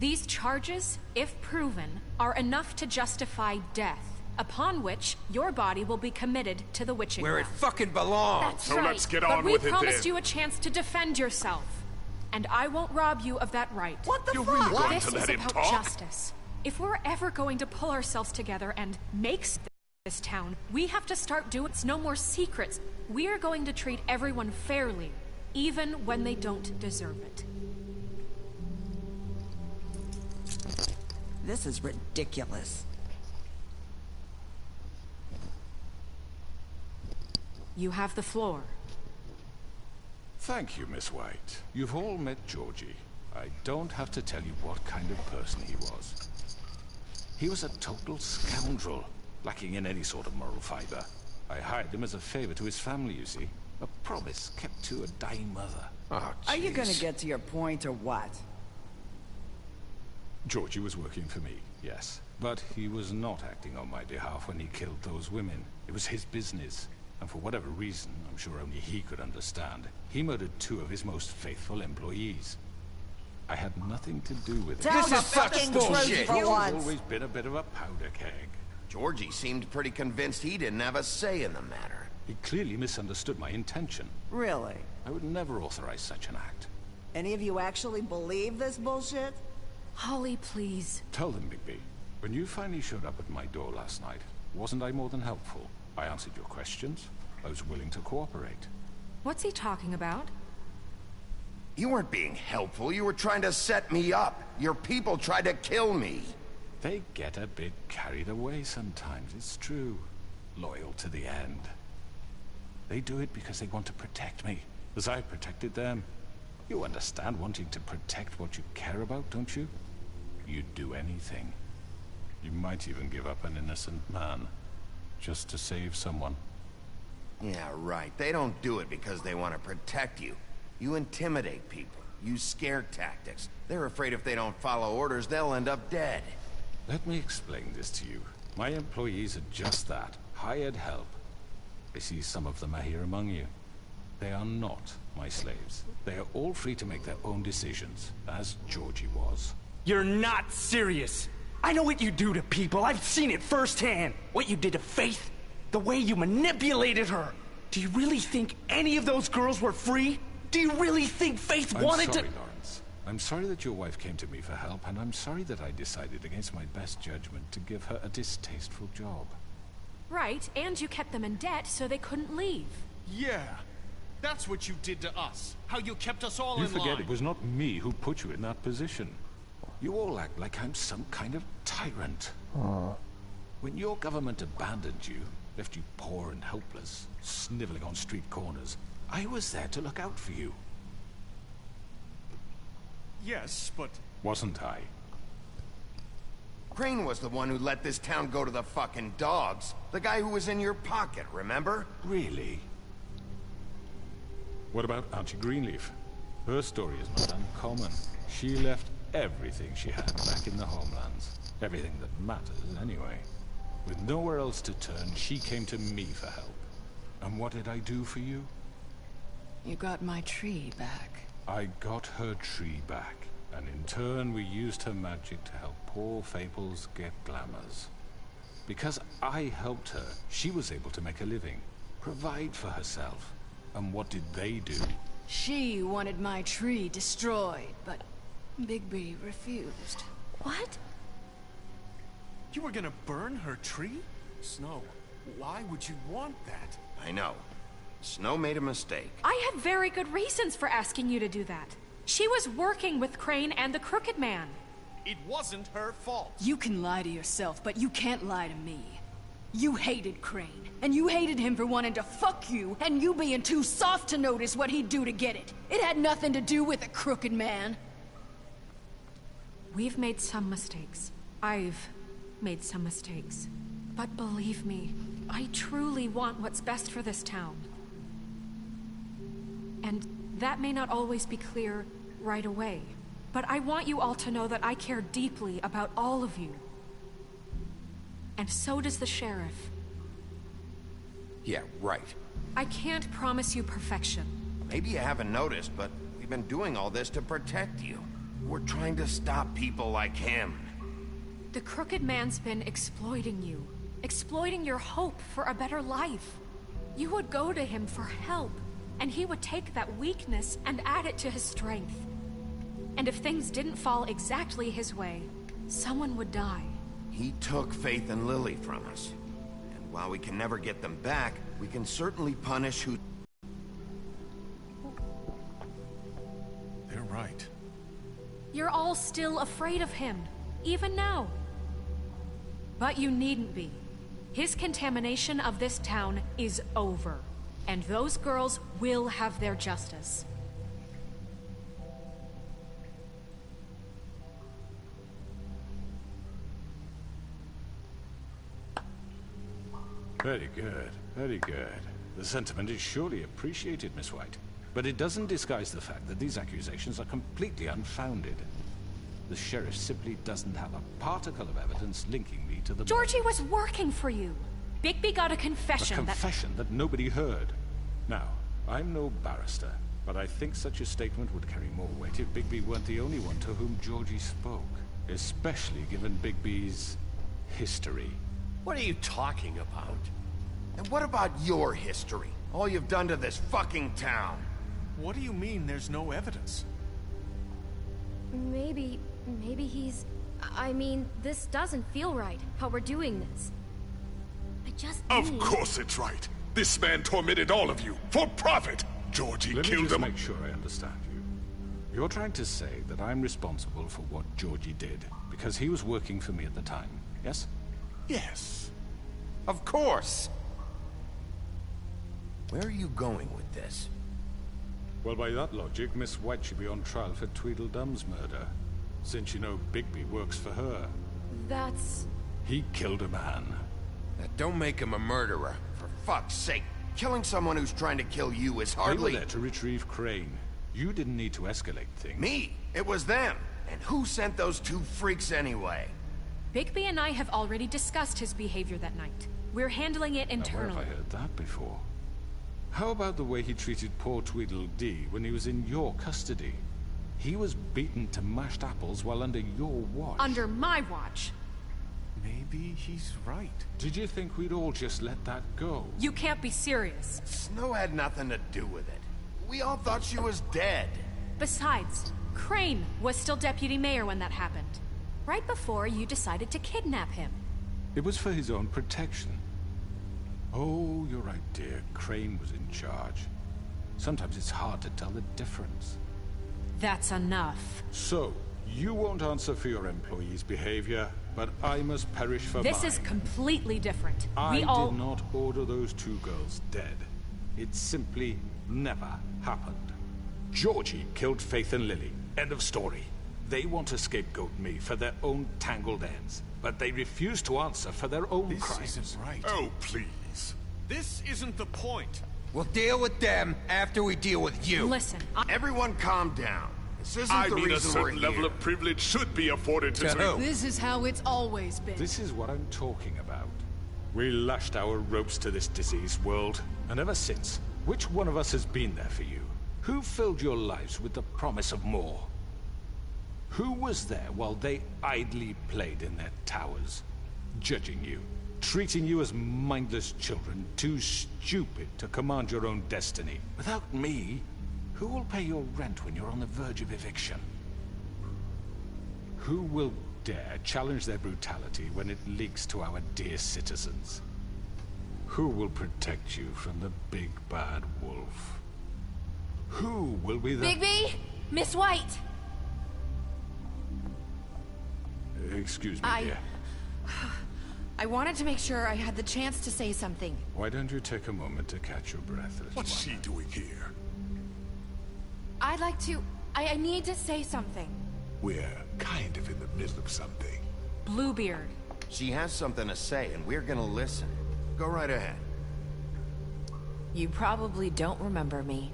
[SPEAKER 6] These charges, if proven, are enough to justify death, upon which your body will be committed to the witching
[SPEAKER 15] Where it
[SPEAKER 6] well.
[SPEAKER 15] fucking belongs.
[SPEAKER 12] That's
[SPEAKER 14] So
[SPEAKER 12] right.
[SPEAKER 14] let's get
[SPEAKER 6] But
[SPEAKER 14] on
[SPEAKER 6] we
[SPEAKER 14] with it
[SPEAKER 6] promised
[SPEAKER 14] then.
[SPEAKER 6] you a chance to defend yourself, and I won't rob you of that right.
[SPEAKER 5] What the
[SPEAKER 14] You're
[SPEAKER 5] fuck?
[SPEAKER 14] really going
[SPEAKER 6] This
[SPEAKER 14] to
[SPEAKER 6] is
[SPEAKER 14] let him
[SPEAKER 6] about
[SPEAKER 14] talk?
[SPEAKER 6] justice. If we're ever going to pull ourselves together and make this town, we have to start doing no more secrets. We are going to treat everyone fairly, even when they don't deserve it.
[SPEAKER 5] This is ridiculous.
[SPEAKER 6] You have the floor.
[SPEAKER 9] Thank you, Miss White. You've all met Georgie. I don't have to tell you what kind of person he was. He was a total scoundrel, lacking in any sort of moral fiber. I hired him as a favor to his family, you see. A promise kept to a dying mother.
[SPEAKER 14] Oh,
[SPEAKER 5] Are you gonna
[SPEAKER 14] jeez.
[SPEAKER 5] get to your point or what?
[SPEAKER 9] Georgie was working for me, yes. But he was not acting on my behalf when he killed those women. It was his business. And for whatever reason, I'm sure only he could understand, he murdered 2 of his most faithful employees. I had nothing to do with it.
[SPEAKER 5] Tell
[SPEAKER 15] This
[SPEAKER 5] the
[SPEAKER 15] is such
[SPEAKER 5] fucking
[SPEAKER 15] bullshit.
[SPEAKER 5] truth for
[SPEAKER 9] He's
[SPEAKER 5] once.
[SPEAKER 9] always been a bit of a powder keg.
[SPEAKER 3] Georgie seemed pretty convinced he didn't have a say in the matter.
[SPEAKER 9] He clearly misunderstood my intention.
[SPEAKER 5] Really?
[SPEAKER 9] I would never authorize such an act.
[SPEAKER 5] Any of you actually believe this bullshit?
[SPEAKER 6] Holly, please.
[SPEAKER 9] Tell them, Bigby. When you finally showed up at my door last night, wasn't I more than helpful? I answered your questions. I was willing to cooperate.
[SPEAKER 6] What's he talking about?
[SPEAKER 3] You weren't being helpful. You were trying to set me up. Your people tried to kill me.
[SPEAKER 9] They get a bit carried away sometimes, it's true. Loyal to the end. They do it because they want to protect me, as I protected them. You understand wanting to protect what you care about, don't you? You'd do anything. You might even give up an innocent man, just to save someone.
[SPEAKER 3] Yeah, right. They don't do it because they want to protect you. You intimidate people. Use scare tactics. They're afraid if they don't follow orders, they'll end up dead.
[SPEAKER 9] Let me explain this to you. My employees are just that. Hired help. I see some of them are here among you. They are not my slaves. They are all free to make their own decisions, as Georgie was.
[SPEAKER 16] You're not serious. I know what you do to people. I've seen it firsthand. What you did to Faith. The way you manipulated her. Do you really think any of those girls were free? Do you really think Faith wanted to—
[SPEAKER 9] I'm sorry, Lawrence. I'm sorry that your wife came to me for help, and I'm sorry that I decided against my best judgment to give her a distasteful job.
[SPEAKER 6] Right, and you kept them in debt so they couldn't leave.
[SPEAKER 17] Yeah. That's what you did to us. How you kept us all in line.
[SPEAKER 9] You forget it was not me who put you in that position. You all act like I'm some kind of tyrant. When your government abandoned you, left you poor and helpless, sniveling on street corners, I was there to look out for you.
[SPEAKER 17] Yes, but...
[SPEAKER 9] Wasn't I?
[SPEAKER 3] Crane was the one who let this town go to the fucking dogs. The guy who was in your pocket, remember?
[SPEAKER 9] Really? What about Auntie Greenleaf? Her story is not uncommon. She left everything she had back in the homelands. Everything that matters, anyway. With nowhere else to turn, she came to me for help. And what did I do for you?
[SPEAKER 2] You got my tree back.
[SPEAKER 9] I got her tree back, and in turn we used her magic to help poor Fables get glamours. Because I helped her, she was able to make a living, provide for herself. And what did they do?
[SPEAKER 2] She wanted my tree destroyed, but Bigby refused.
[SPEAKER 6] What?
[SPEAKER 17] You were gonna burn her tree? Snow, why would you want that?
[SPEAKER 3] I know. Snow made a mistake.
[SPEAKER 6] I had very good reasons for asking you to do that. She was working with Crane and the Crooked Man.
[SPEAKER 17] It wasn't her fault.
[SPEAKER 2] You can lie to yourself, but you can't lie to me. You hated Crane, and you hated him for wanting to fuck you, and you being too soft to notice what he'd do to get it. It had nothing to do with the Crooked Man.
[SPEAKER 6] We've made some mistakes. I've made some mistakes. But believe me, I truly want what's best for this town. And that may not always be clear right away, but I want you all to know that I care deeply about all of you. And so does the sheriff.
[SPEAKER 3] Yeah, right.
[SPEAKER 6] I can't promise you perfection.
[SPEAKER 3] Maybe you haven't noticed, but we've been doing all this to protect you. We're trying to stop people like him.
[SPEAKER 6] The Crooked Man's been exploiting you. Exploiting your hope for a better life. You would go to him for help, and he would take that weakness and add it to his strength. And if things didn't fall exactly his way, someone would die.
[SPEAKER 3] He took Faith and Lily from us. And while we can never get them back, we can certainly punish who...
[SPEAKER 9] They're right.
[SPEAKER 6] You're all still afraid of him, even now. But you needn't be. His contamination of this town is over. And those girls will have their justice.
[SPEAKER 9] Very good, very good. The sentiment is surely appreciated, Miss White. But it doesn't disguise the fact that these accusations are completely unfounded. The sheriff simply doesn't have a particle of evidence linking me to the...
[SPEAKER 6] Georgie was working for you. Bigby got a confession
[SPEAKER 9] A confession that nobody heard. Now, I'm no barrister, but I think such a statement would carry more weight if Bigby weren't the only one to whom Georgie spoke. Especially given Bigby's history.
[SPEAKER 11] What are you talking about?
[SPEAKER 3] And what about your history? All you've done to this fucking town.
[SPEAKER 17] What do you mean there's no evidence?
[SPEAKER 18] Maybe he's... I mean, this doesn't feel right, how we're doing this. I just
[SPEAKER 14] Of course it's right. This man tormented all of you, for profit! Georgie
[SPEAKER 9] Let me
[SPEAKER 14] killed
[SPEAKER 9] just
[SPEAKER 14] him.
[SPEAKER 9] make sure I understand you. You're trying to say that I'm responsible for what Georgie did, because he was working for me at the time, yes?
[SPEAKER 14] Yes.
[SPEAKER 3] Of course! Where are you going with this?
[SPEAKER 9] Well, by that logic, Miss White should be on trial for Tweedledum's murder, since you know Bigby works for her.
[SPEAKER 6] That's...
[SPEAKER 9] He killed a man.
[SPEAKER 15] Now, don't make him a murderer.
[SPEAKER 3] For fuck's sake, killing someone who's trying to kill you is hardly...
[SPEAKER 9] They were there to retrieve Crane. You didn't need to escalate things.
[SPEAKER 3] Me? It was them. And who sent those two freaks anyway?
[SPEAKER 6] Bigby and I have already discussed his behavior that night. We're handling it internally.
[SPEAKER 9] Now, where have I heard that before? How about the way he treated poor Tweedledee when he was in your custody? He was beaten to mashed apples while under your watch.
[SPEAKER 6] Under my watch.
[SPEAKER 17] Maybe he's right.
[SPEAKER 9] Did you think we'd all just let that go?
[SPEAKER 6] You can't be serious.
[SPEAKER 3] Snow had nothing to do with it. We all thought she was dead.
[SPEAKER 6] Besides, Crane was still deputy mayor when that happened. Right before you decided to kidnap him.
[SPEAKER 9] It was for his own protection. Oh, you're right, dear. Crane was in charge. Sometimes it's hard to tell the difference.
[SPEAKER 6] That's enough.
[SPEAKER 9] So, you won't answer for your employees' behavior, but I must perish for mine.
[SPEAKER 6] This is completely different.
[SPEAKER 9] I did not order those two girls dead. It simply never happened. Georgie killed Faith and Lily. End of story. They want to scapegoat me for their own tangled ends, but they refuse to answer for their own crimes.
[SPEAKER 17] This isn't right.
[SPEAKER 14] Oh, please.
[SPEAKER 17] This isn't the point.
[SPEAKER 15] We'll deal with them after we deal with you.
[SPEAKER 6] Listen,
[SPEAKER 3] Everyone calm down. This isn't the
[SPEAKER 14] I mean, a
[SPEAKER 3] reason we're
[SPEAKER 14] certain level
[SPEAKER 3] here.
[SPEAKER 14] of privilege should be afforded to
[SPEAKER 15] who?
[SPEAKER 2] This is how it's always been.
[SPEAKER 9] This is what I'm talking about. We lashed our ropes to this diseased world, and ever since, which one of us has been there for you? Who filled your lives with the promise of more? Who was there while they idly played in their towers, judging you, treating you as mindless children, too stupid to command your own destiny? Without me, who will pay your rent when you're on the verge of eviction? Who will dare challenge their brutality when it leaks to our dear citizens? Who will protect you from the big bad wolf? Who will be the...
[SPEAKER 6] Bigby! Miss White!
[SPEAKER 9] Excuse me, dear.
[SPEAKER 19] I wanted to make sure I had the chance to say something.
[SPEAKER 9] Why don't you take a moment to catch your breath, little
[SPEAKER 14] What's
[SPEAKER 9] one?
[SPEAKER 14] she doing here?
[SPEAKER 19] I'd like to... I need to say something.
[SPEAKER 14] We're kind of in the middle of something.
[SPEAKER 6] Bluebeard.
[SPEAKER 3] She has something to say, and we're gonna listen. Go right ahead.
[SPEAKER 19] You probably don't remember me.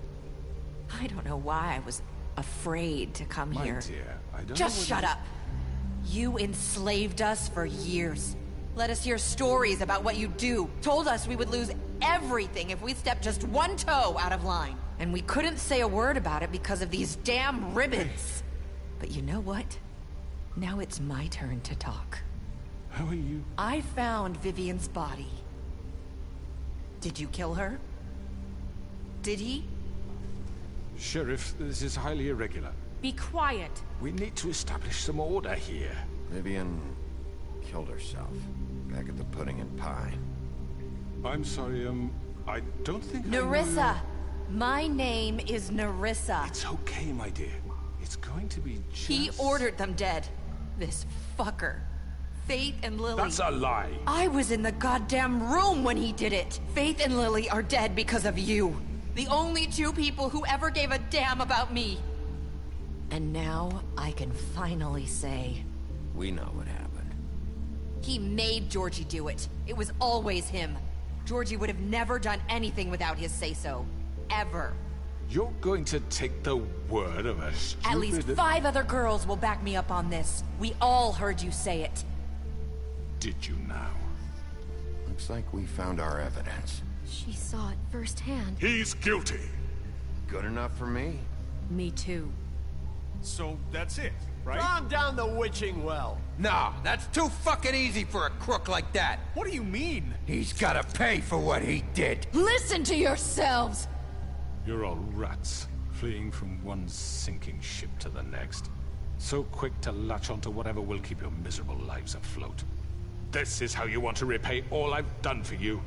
[SPEAKER 19] I don't know why I was afraid to come
[SPEAKER 9] My
[SPEAKER 19] here.
[SPEAKER 9] dear, I don't
[SPEAKER 19] Just
[SPEAKER 9] know
[SPEAKER 19] shut up. You enslaved us for years. Let us hear stories about what you do. Told us we would lose everything if we stepped just one toe out of line. And we couldn't say a word about it because of these damn ribbons. But you know what? Now it's my turn to talk.
[SPEAKER 9] How are you?
[SPEAKER 19] I found Vivian's body. Did you kill her? Did he?
[SPEAKER 9] Sheriff, this is highly irregular.
[SPEAKER 6] Be quiet.
[SPEAKER 9] We need to establish some order here.
[SPEAKER 3] Vivian killed herself back at the Pudding and Pie.
[SPEAKER 9] I'm sorry, I don't think I know
[SPEAKER 19] Nerissa! My name is Nerissa.
[SPEAKER 9] It's okay, my dear. It's going to be just...
[SPEAKER 19] He ordered them dead. This fucker. Faith and Lily.
[SPEAKER 9] That's a lie.
[SPEAKER 19] I was in the goddamn room when he did it. Faith and Lily are dead because of you. The only two people who ever gave a damn about me. And now I can finally say...
[SPEAKER 3] We know what happened.
[SPEAKER 19] He made Georgie do it. It was always him. Georgie would have never done anything without his say-so. Ever.
[SPEAKER 9] You're going to take the word of a stupid...
[SPEAKER 19] At least 5 other girls will back me up on this. We all heard you say it.
[SPEAKER 9] Did you now?
[SPEAKER 3] Looks like we found our evidence.
[SPEAKER 18] She saw it firsthand.
[SPEAKER 14] He's guilty.
[SPEAKER 3] Good enough for me.
[SPEAKER 6] Me too.
[SPEAKER 17] So that's it, right?
[SPEAKER 11] Calm down the witching well.
[SPEAKER 15] No, that's too fucking easy for a crook like that.
[SPEAKER 17] What do you mean?
[SPEAKER 15] He's gotta pay for what he did.
[SPEAKER 2] Listen to yourselves!
[SPEAKER 9] You're all rats, fleeing from one sinking ship to the next. So quick to latch onto whatever will keep your miserable lives afloat. This is how you want to repay all I've done for you.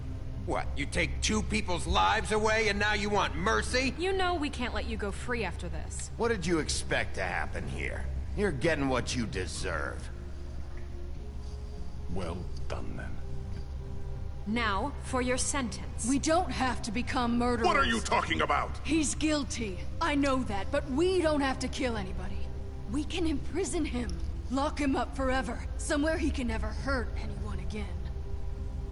[SPEAKER 15] What, you take 2 people's lives away and now you want mercy?
[SPEAKER 6] You know we can't let you go free after this.
[SPEAKER 3] What did you expect to happen here? You're getting what you deserve.
[SPEAKER 9] Well done, then.
[SPEAKER 6] Now, for your sentence.
[SPEAKER 2] We don't have to become murderers.
[SPEAKER 14] What are you talking about?
[SPEAKER 2] He's guilty. I know that, but we don't have to kill anybody. We can imprison him. Lock him up forever. Somewhere he can never hurt anyone again.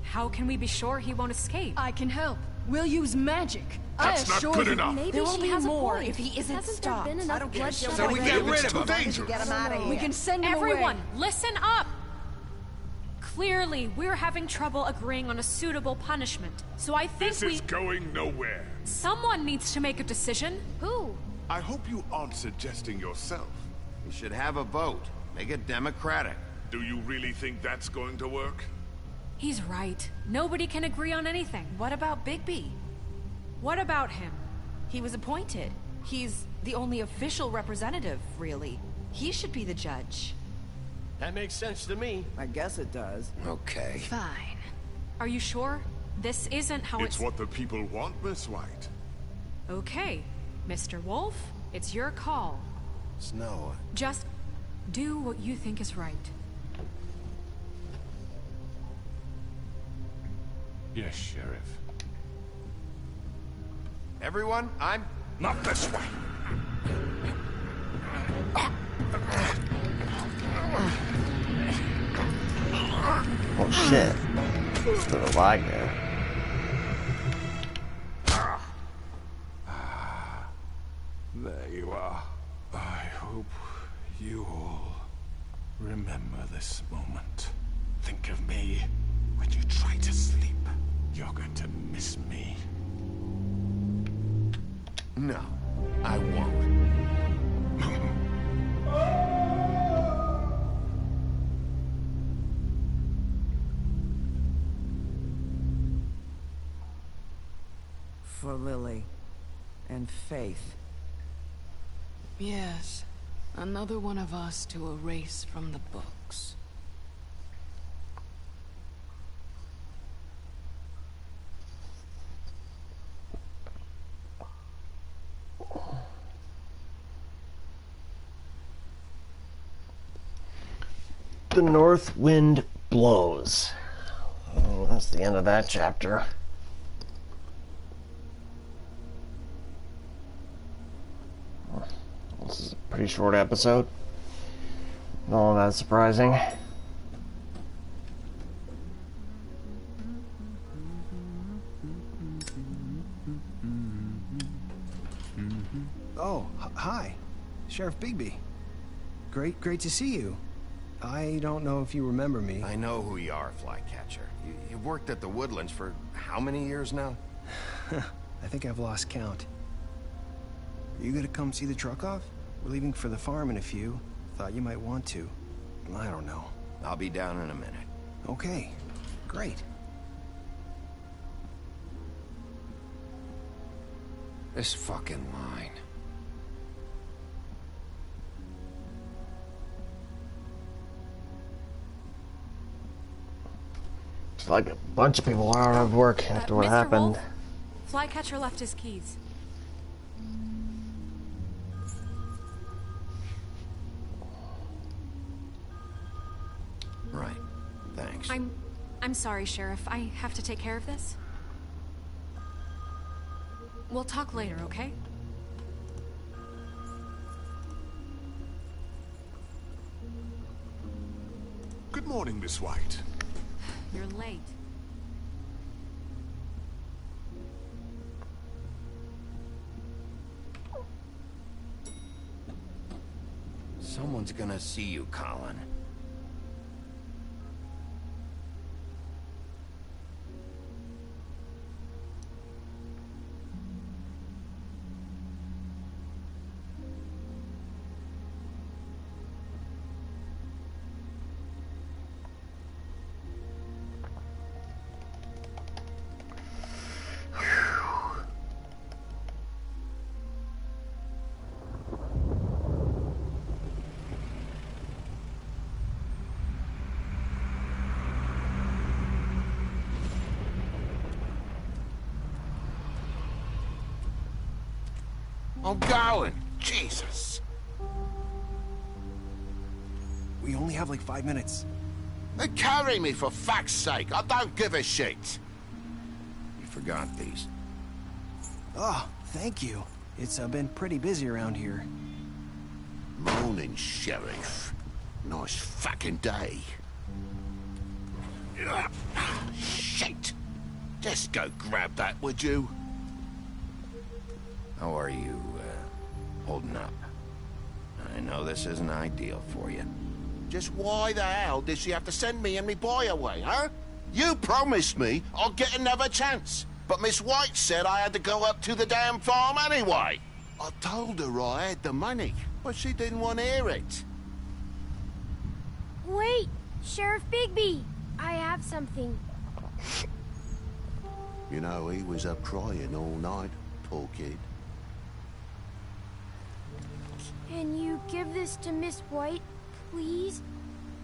[SPEAKER 6] How can we be sure he won't escape?
[SPEAKER 2] I can help. We'll use magic.
[SPEAKER 14] That's not good enough.
[SPEAKER 18] Maybe
[SPEAKER 19] There will
[SPEAKER 18] she
[SPEAKER 19] be
[SPEAKER 18] has
[SPEAKER 19] more
[SPEAKER 18] a point.
[SPEAKER 19] if he isn't
[SPEAKER 18] Hasn't
[SPEAKER 19] stopped.
[SPEAKER 18] there been enough bloodshed
[SPEAKER 15] So we
[SPEAKER 18] already?
[SPEAKER 15] get rid
[SPEAKER 14] It's
[SPEAKER 15] of
[SPEAKER 14] too
[SPEAKER 15] him.
[SPEAKER 14] dangerous.
[SPEAKER 19] Get him out of here.
[SPEAKER 2] We can send him
[SPEAKER 6] Everyone,
[SPEAKER 2] away.
[SPEAKER 6] listen up! Clearly, we're having trouble agreeing on a suitable punishment. So I think
[SPEAKER 14] This is going nowhere.
[SPEAKER 6] Someone needs to make a decision.
[SPEAKER 18] Who?
[SPEAKER 14] I hope you aren't suggesting yourself.
[SPEAKER 3] We should have a vote. Make it democratic.
[SPEAKER 14] Do you really think that's going to work?
[SPEAKER 6] He's right. Nobody can agree on anything.
[SPEAKER 19] What about Bigby?
[SPEAKER 6] What about him?
[SPEAKER 19] He was appointed. He's the only official representative, really. He should be the judge.
[SPEAKER 11] That makes sense to me.
[SPEAKER 5] I guess it does.
[SPEAKER 15] Okay.
[SPEAKER 2] Fine.
[SPEAKER 6] Are you sure? This isn't how
[SPEAKER 14] It's what the people want, Miss White.
[SPEAKER 6] Okay, Mr. Wolf, it's your call.
[SPEAKER 3] Snow.
[SPEAKER 6] Just do what you think is right.
[SPEAKER 9] Yes, Sheriff.
[SPEAKER 3] Everyone, I'm...
[SPEAKER 14] Not this way.
[SPEAKER 1] Oh shit. Still alive there.
[SPEAKER 9] There you are. I hope you all remember this moment. Think of me when you try to sleep. You're going to miss me.
[SPEAKER 3] No, I won't.
[SPEAKER 5] For Lily. And Faith.
[SPEAKER 2] Yes. Another one of us to erase from the books.
[SPEAKER 1] The North Wind Blows. Oh, that's the end of that chapter. This is a pretty short episode. Not all that surprising.
[SPEAKER 20] Oh, hi. Sheriff Bigby. Great to see you. I don't know if you remember me.
[SPEAKER 3] I know who you are, Flycatcher. You've worked at the Woodlands for how many years now?
[SPEAKER 20] I think I've lost count. Are you gonna come see the truck off? We're leaving for the farm in a few. Thought you might want to. I don't know.
[SPEAKER 3] I'll be down in a minute.
[SPEAKER 20] Okay, great.
[SPEAKER 15] This fucking line.
[SPEAKER 1] It's like a bunch of people are out of work after what
[SPEAKER 6] Mr.
[SPEAKER 1] happened.
[SPEAKER 6] Wolf, Flycatcher left his keys.
[SPEAKER 3] Right. Thanks.
[SPEAKER 6] I'm sorry, Sheriff. I have to take care of this. We'll talk later, okay?
[SPEAKER 14] Good morning, Miss White.
[SPEAKER 6] You're late.
[SPEAKER 3] Someone's gonna see you, Colin.
[SPEAKER 14] I'm going. Jesus.
[SPEAKER 20] We only have like 5 minutes.
[SPEAKER 3] Then carry me for fuck's sake. I don't give a shit. You forgot these.
[SPEAKER 20] Oh, thank you. It's been pretty busy around here.
[SPEAKER 3] Morning, Sheriff. Nice fucking day. Shit! Just go grab that, would you? How are you, holding up? I know this isn't ideal for you. Just why the hell did she have to send me and me boy away, huh? You promised me I'll get another chance, but Miss White said I had to go up to the damn farm anyway. I told her I had the money, but she didn't want to hear it.
[SPEAKER 21] Wait, Sheriff Bigby, I have something.
[SPEAKER 3] You know, he was up crying all night, poor kid.
[SPEAKER 21] Can you give this to Miss White, please?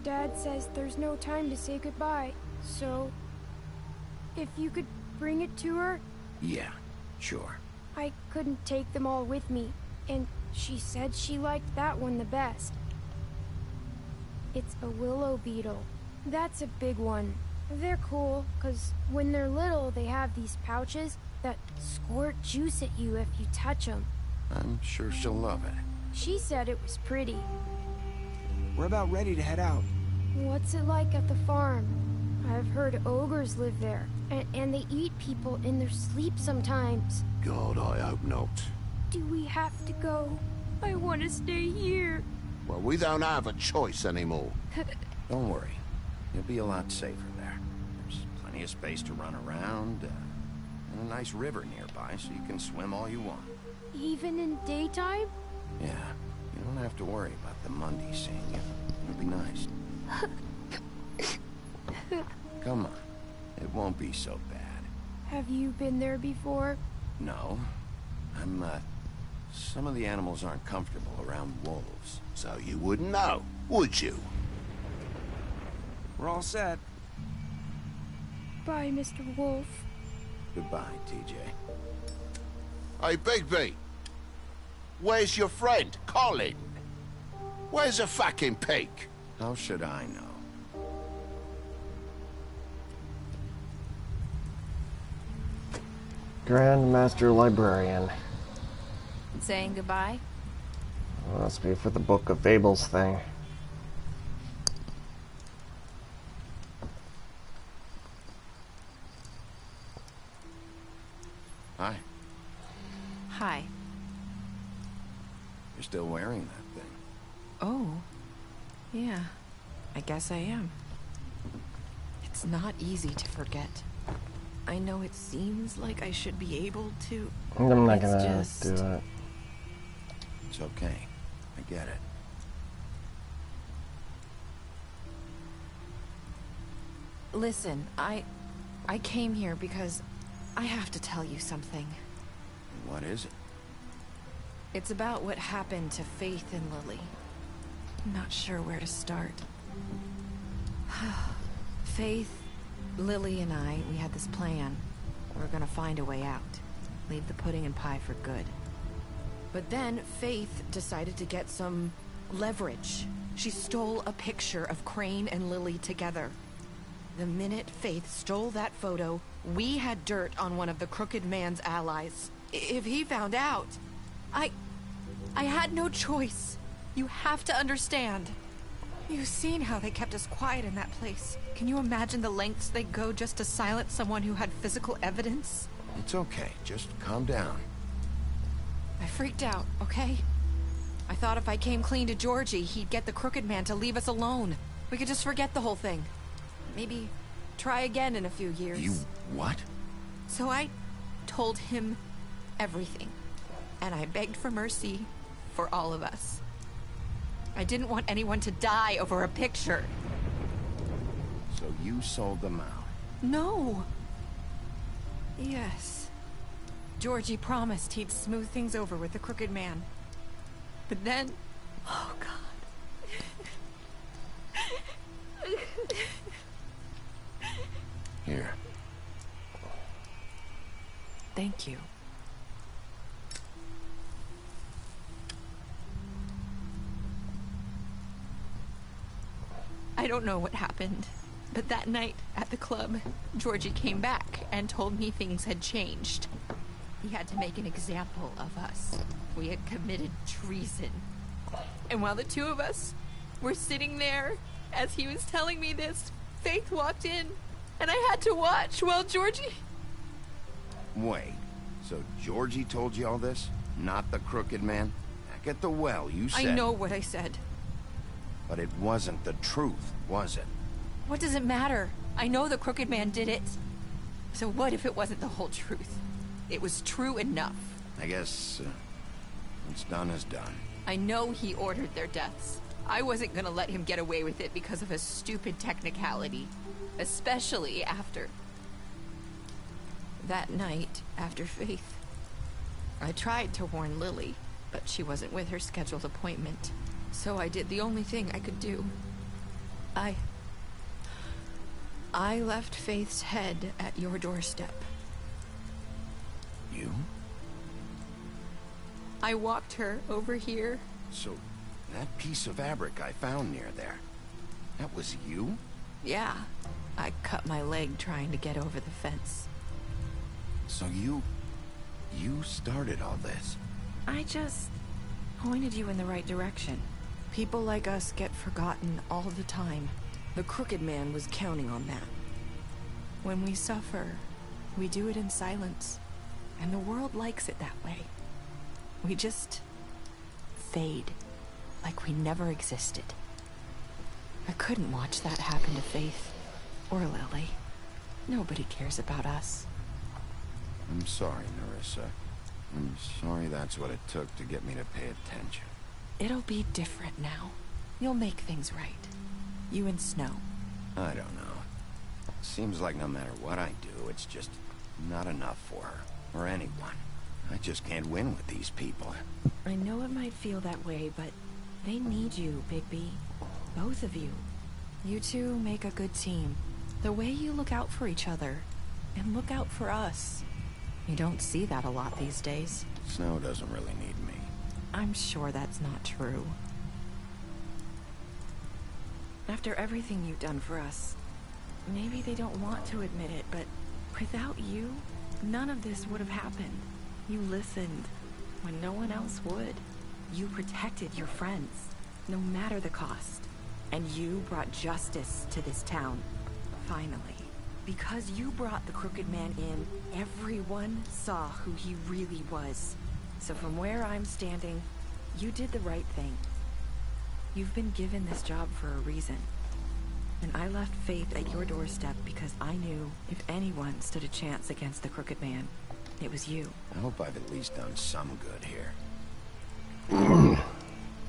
[SPEAKER 21] Dad says there's no time to say goodbye, so if you could bring it to her?
[SPEAKER 3] Yeah, sure.
[SPEAKER 21] I couldn't take them all with me, and she said she liked that one the best. It's a willow beetle. That's a big one. They're cool, because when they're little, they have these pouches that squirt juice at you if you touch them.
[SPEAKER 3] I'm sure she'll love it.
[SPEAKER 21] She said it was pretty.
[SPEAKER 20] We're about ready to head out.
[SPEAKER 21] What's it like at the farm? I've heard ogres live there, and they eat people in their sleep sometimes.
[SPEAKER 3] God, I hope not.
[SPEAKER 21] Do we have to go? I want to stay here.
[SPEAKER 3] Well, we don't have a choice anymore. Don't worry. You'll be a lot safer there. There's plenty of space to run around, and a nice river nearby so you can swim all you want.
[SPEAKER 21] Even in daytime?
[SPEAKER 3] Yeah, you don't have to worry about the Mundy seeing you. It'll be nice. Come on. It won't be so bad.
[SPEAKER 21] Have you been there before?
[SPEAKER 3] No. Some of the animals aren't comfortable around wolves, so you wouldn't know, would you?
[SPEAKER 20] We're all set.
[SPEAKER 21] Bye, Mr. Wolf.
[SPEAKER 3] Goodbye, TJ. Hey, Bigby! Where's your friend, Colin? Where's the fucking pig? How should I know?
[SPEAKER 1] Grand Master Librarian.
[SPEAKER 13] Saying goodbye?
[SPEAKER 1] Well, must be for the Book of Fables thing.
[SPEAKER 3] Hi.
[SPEAKER 19] Hi.
[SPEAKER 3] You're still wearing that thing.
[SPEAKER 19] Oh. Yeah. I guess I am. It's not easy to forget. I know it seems like I should be able to.
[SPEAKER 1] I'm not gonna do it.
[SPEAKER 3] It's okay. I get it.
[SPEAKER 19] Listen, I came here because I have to tell you something.
[SPEAKER 3] What is it?
[SPEAKER 19] It's about what happened to Faith and Lily. I'm not sure where to start. Faith, Lily, and I, we had this plan. We're gonna find a way out. Leave the pudding and pie for good. But then Faith decided to get some leverage. She stole a picture of Crane and Lily together. The minute Faith stole that photo, we had dirt on one of the Crooked Man's allies. If he found out, I had no choice. You have to understand. You've seen how they kept us quiet in that place. Can you imagine the lengths they go just to silence someone who had physical evidence?
[SPEAKER 3] It's okay. Just calm down.
[SPEAKER 19] I freaked out, okay? I thought if I came clean to Georgie, he'd get the Crooked Man to leave us alone. We could just forget the whole thing. Maybe try again in a few years.
[SPEAKER 3] You what?
[SPEAKER 19] So I told him everything. And I begged for mercy for all of us. I didn't want anyone to die over a picture.
[SPEAKER 3] So you sold them out?
[SPEAKER 19] No. Yes. Georgie promised he'd smooth things over with the Crooked Man. But then... Oh, God.
[SPEAKER 3] Here.
[SPEAKER 19] Thank you. I don't know what happened. But that night at the club, Georgie came back and told me things had changed. He had to make an example of us. We had committed treason. And while the two of us were sitting there, as he was telling me this, Faith walked in, and I had to watch while Georgie...
[SPEAKER 3] Wait, so Georgie told you all this? Not the Crooked Man? Back at the well, you said...
[SPEAKER 19] I know what I said.
[SPEAKER 3] But it wasn't the truth, was it?
[SPEAKER 19] What does it matter? I know the Crooked Man did it. So what if it wasn't the whole truth? It was true enough.
[SPEAKER 3] I guess, what's done is done.
[SPEAKER 19] I know he ordered their deaths. I wasn't gonna let him get away with it because of a stupid technicality. Especially after... that night, after Faith. I tried to warn Lily, but she wasn't with her scheduled appointment. So I did the only thing I could do. I left Faith's head at your doorstep.
[SPEAKER 3] You?
[SPEAKER 19] I walked her over here.
[SPEAKER 3] So, that piece of fabric I found near there, that was you?
[SPEAKER 19] Yeah. I cut my leg trying to get over the fence.
[SPEAKER 3] So you started all this?
[SPEAKER 19] I just pointed you in the right direction. People like us get forgotten all the time. The Crooked Man was counting on that. When we suffer, we do it in silence. And the world likes it that way. We just fade, like we never existed. I couldn't watch that happen to Faith, or Lily. Nobody cares about us.
[SPEAKER 3] I'm sorry, Nerissa. I'm sorry that's what it took to get me to pay attention.
[SPEAKER 19] It'll be different now. You'll make things right. You and Snow.
[SPEAKER 3] I don't know. Seems like no matter what I do, it's just not enough for her. Or anyone. I just can't win with these people.
[SPEAKER 19] I know it might feel that way, but they need you, Bigby. Both of you. You two make a good team. The way you look out for each other, and look out for us. You don't see that a lot these days.
[SPEAKER 3] Snow doesn't really need me.
[SPEAKER 19] I'm sure that's not true. After everything you've done for us, maybe they don't want to admit it, but without you, none of this would have happened. You listened when no one else would. You protected your friends, no matter the cost. And you brought justice to this town. Finally. Because you brought the Crooked Man in, everyone saw who he really was. So from where I'm standing, you did the right thing. You've been given this job for a reason. And I left Faith at your doorstep because I knew if anyone stood a chance against the Crooked Man, it was you.
[SPEAKER 3] I hope I've at least done some good here.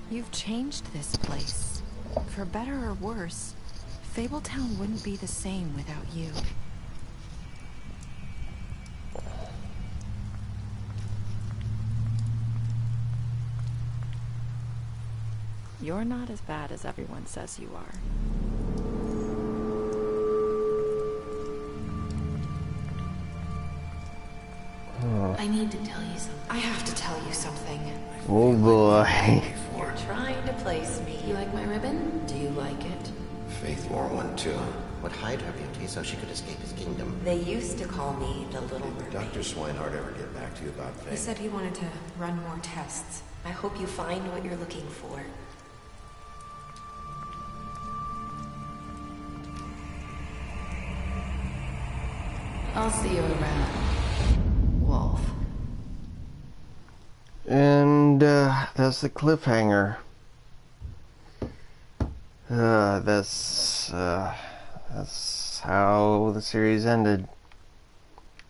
[SPEAKER 19] You've changed this place. For better or worse, Fabletown wouldn't be the same without you. You're not as bad as everyone says you are. I need to tell you something. I have to tell you something.
[SPEAKER 1] Oh boy.
[SPEAKER 19] You're trying to place me. You like my ribbon? Do you like it?
[SPEAKER 4] Faith wore one too. Would hide her beauty so she could escape his kingdom.
[SPEAKER 19] They used to call me the Little Mermaid.
[SPEAKER 4] Did Dr. Swinehart ever get back to you about Faith?
[SPEAKER 19] He said he wanted to run more tests. I hope you find what you're looking for. I'll see you around, Wolf.
[SPEAKER 1] And that's the cliffhanger. That's how the series ended.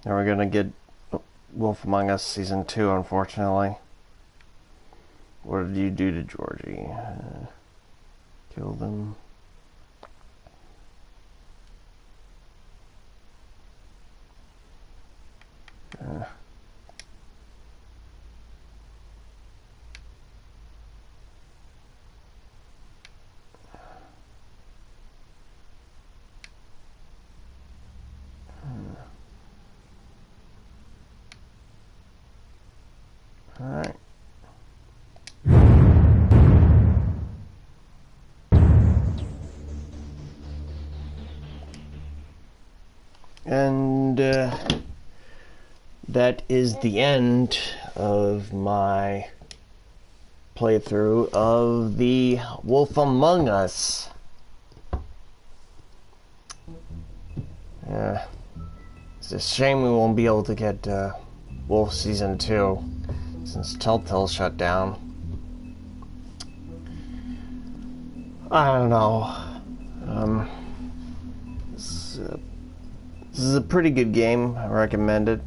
[SPEAKER 1] Now we're gonna get Wolf Among Us Season 2, unfortunately. What did you do to Georgie? Kill them? Alright. that is the end of my playthrough of The Wolf Among Us. Yeah. It's a shame we won't be able to get Wolf Season 2 since Telltale shut down. I don't know. This is a pretty good game. I recommend it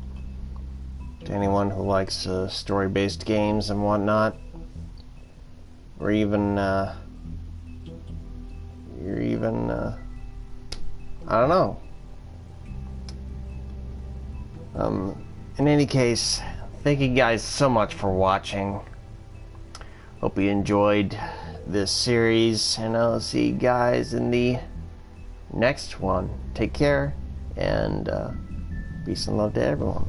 [SPEAKER 1] to anyone who likes story-based games and whatnot, or even I don't know. In any case, thank you guys so much for watching. Hope you enjoyed this series, and I'll see you guys in the next one. Take care, and peace and love to everyone.